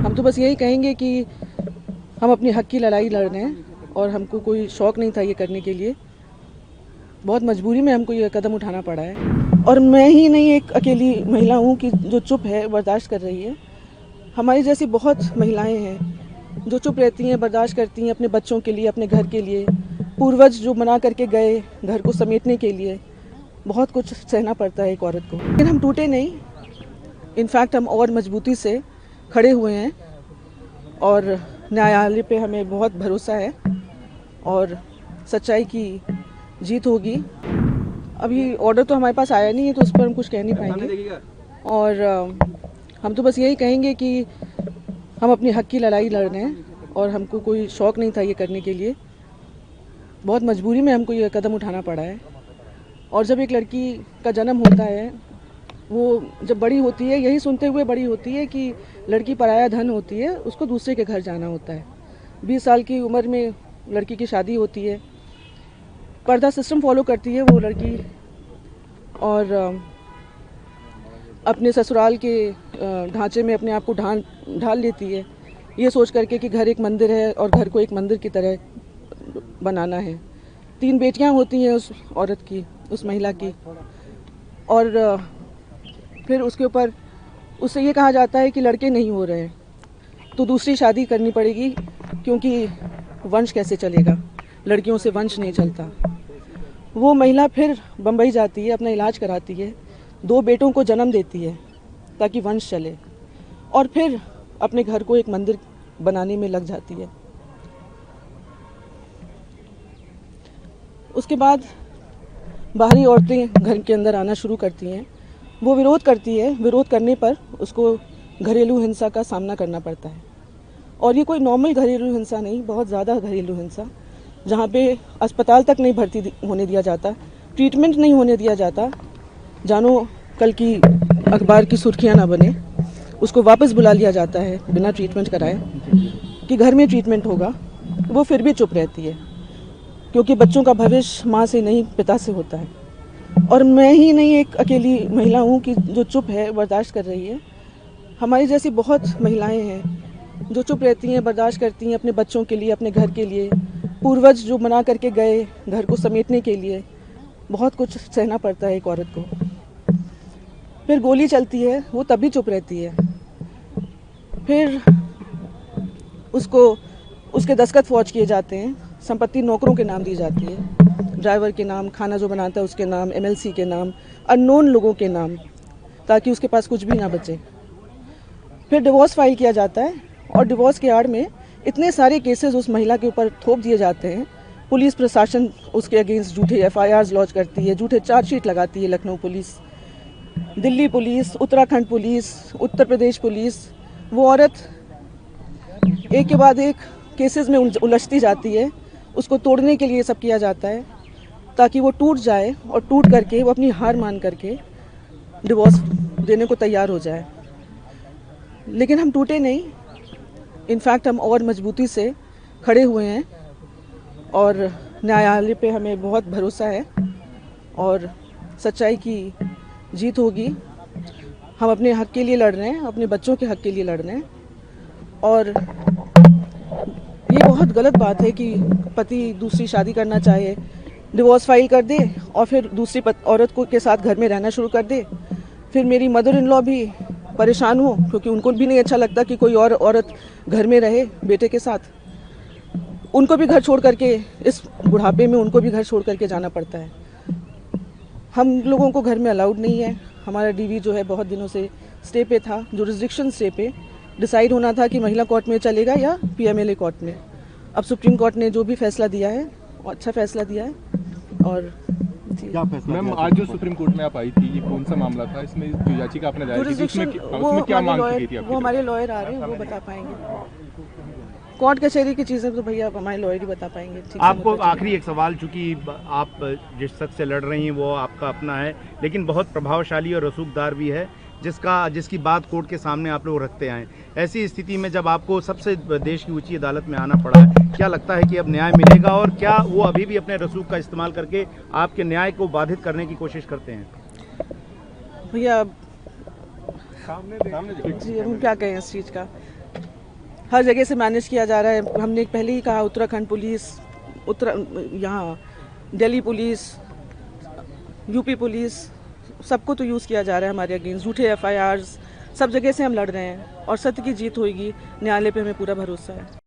हम तो बस यही कहेंगे कि हम अपने हक की लड़ाई लड़ रहे हैं और हमको कोई शौक़ नहीं था ये करने के लिए। बहुत मजबूरी में हमको ये कदम उठाना पड़ा है और मैं ही नहीं एक अकेली महिला हूँ कि जो चुप है, बर्दाश्त कर रही है। हमारी जैसी बहुत महिलाएं हैं जो चुप रहती हैं, बर्दाश्त करती हैं अपने बच्चों के लिए, अपने घर के लिए। पूर्वज जो मना करके गए घर को समेटने के लिए, बहुत कुछ सहना पड़ता है एक औरत को। लेकिन हम टूटे नहीं, इनफैक्ट हम और मजबूती से खड़े हुए हैं और न्यायालय पे हमें बहुत भरोसा है और सच्चाई की जीत होगी। अभी ऑर्डर तो हमारे पास आया नहीं है तो उस पर हम कुछ कह नहीं पाएंगे और हम तो बस यही कहेंगे कि हम अपने हक की लड़ाई लड़ रहे हैं और हमको कोई शौक़ नहीं था ये करने के लिए। बहुत मजबूरी में हमको ये कदम उठाना पड़ा है। और जब एक लड़की का जन्म होता है, वो जब बड़ी होती है यही सुनते हुए बड़ी होती है कि लड़की पराया धन होती है, उसको दूसरे के घर जाना होता है। 20 साल की उम्र में लड़की की शादी होती है, पर्दा सिस्टम फॉलो करती है वो लड़की और अपने ससुराल के ढांचे में अपने आप को ढाल लेती है, ये सोच करके कि घर एक मंदिर है और घर को एक मंदिर की तरह बनाना है। 3 बेटियां होती हैं उस औरत की, उस महिला की, और फिर उसके ऊपर उससे ये कहा जाता है कि लड़के नहीं हो रहे हैं तो दूसरी शादी करनी पड़ेगी क्योंकि वंश कैसे चलेगा, लड़कियों से वंश नहीं चलता। वो महिला फिर बम्बई जाती है, अपना इलाज कराती है, 2 बेटों को जन्म देती है ताकि वंश चले और फिर अपने घर को एक मंदिर बनाने में लग जाती है। उसके बाद बाहरी औरतें घर के अंदर आना शुरू करती हैं, वो विरोध करती है, विरोध करने पर उसको घरेलू हिंसा का सामना करना पड़ता है। और ये कोई नॉर्मल घरेलू हिंसा नहीं, बहुत ज़्यादा घरेलू हिंसा, जहाँ पे अस्पताल तक नहीं भर्ती होने दिया जाता, ट्रीटमेंट नहीं होने दिया जाता, जानो कल की अखबार की सुर्खियाँ ना बने, उसको वापस बुला लिया जाता है बिना ट्रीटमेंट कराए कि घर में ट्रीटमेंट होगा। वो फिर भी चुप रहती है क्योंकि बच्चों का भविष्य माँ से नहीं पिता से होता है। और मैं ही नहीं एक अकेली महिला हूँ कि जो चुप है, बर्दाश्त कर रही है। हमारी जैसी बहुत महिलाएं हैं जो चुप रहती हैं, बर्दाश्त करती हैं अपने बच्चों के लिए, अपने घर के लिए। पूर्वज जो मना करके गए घर को समेटने के लिए, बहुत कुछ सहना पड़ता है एक औरत को। फिर गोली चलती है, वो तब भी चुप रहती है। फिर उसको उसके दस्तखत फौज किए जाते हैं, संपत्ति नौकरों के नाम दी जाती है, ड्राइवर के नाम, खाना जो बनाता है उसके नाम, MLC के नाम, अननोन लोगों के नाम, ताकि उसके पास कुछ भी ना बचे। फिर डिवोर्स फाइल किया जाता है और डिवोर्स के आड़ में इतने सारे केसेस उस महिला के ऊपर थोप दिए जाते हैं। पुलिस प्रशासन उसके अगेंस्ट झूठे FIRs लॉन्च करती है, झूठे चार्जशीट लगाती है Lucknow police, Delhi police, Uttarakhand police, Uttar Pradesh police. वो औरत एक के बाद एक केसेस में उलझती जाती है। उसको तोड़ने के लिए सब किया जाता है ताकि वो टूट जाए और टूट करके वो अपनी हार मान करके डिवोर्स देने को तैयार हो जाए। लेकिन हम टूटे नहीं, इनफैक्ट हम और मजबूती से खड़े हुए हैं और न्यायालय पे हमें बहुत भरोसा है और सच्चाई की जीत होगी। हम अपने हक के लिए लड़ रहे हैं, अपने बच्चों के हक के लिए लड़ रहे हैं। और ये बहुत गलत बात है कि पति दूसरी शादी करना चाहे, डिवोर्स फाइल कर दे और फिर दूसरी औरत को के साथ घर में रहना शुरू कर दे। फिर मेरी मदर इन लॉ भी परेशान हो क्योंकि उनको भी नहीं अच्छा लगता कि कोई और औरत घर में रहे बेटे के साथ। उनको भी घर छोड़ करके, इस बुढ़ापे में उनको भी घर छोड़ करके जाना पड़ता है। हम लोगों को घर में अलाउड नहीं है। हमारा DV जो है बहुत दिनों से स्टे पे था, जुरिस्डिक्शन स्टे पे। डिसाइड होना था कि महिला कोर्ट में चलेगा या PMLA कोर्ट में। अब सुप्रीम कोर्ट ने जो भी फैसला दिया है अच्छा फैसला दिया है। और क्या फैसला? मैम, आज जो सुप्रीम कोर्ट में आप आई थी, ये कौन सा मामला था? इसमें जो याचिका आपने दायर की थी उसमें क्या मांग की थी? वो हमारे लॉयर आ रहे हैं, वो बता पाएंगे। कोर्ट कचहरी की चीज़ें तो भैया हमारे लॉयर ही बता पाएंगे। आपको आखिरी एक सवाल, चूंकि आप जिस शख्स से लड़ रही हैं वो आपका अपना है, लेकिन बहुत प्रभावशाली और रसूखदार भी है, जिसकी बात कोर्ट के सामने आप लोग रखते आए। ऐसी स्थिति में जब आपको सबसे देश की ऊंची अदालत में आना पड़ा है, क्या लगता है कि अब न्याय मिलेगा और क्या वो अभी भी अपने रसूख का इस्तेमाल करके आपके न्याय को बाधित करने की कोशिश करते हैं? भैया जी हम क्या कहें इस चीज़ का। हर जगह से मैनेज किया जा रहा है। हमने पहले ही कहा उत्तराखंड पुलिस, यहाँ दिल्ली पुलिस, यूपी पुलिस, सबको तो यूज़ किया जा रहा है हमारे अगेंस्ट। झूठे FIRs सब जगह से हम लड़ रहे हैं और सत्य की जीत होगी। न्यायालय पे हमें पूरा भरोसा है।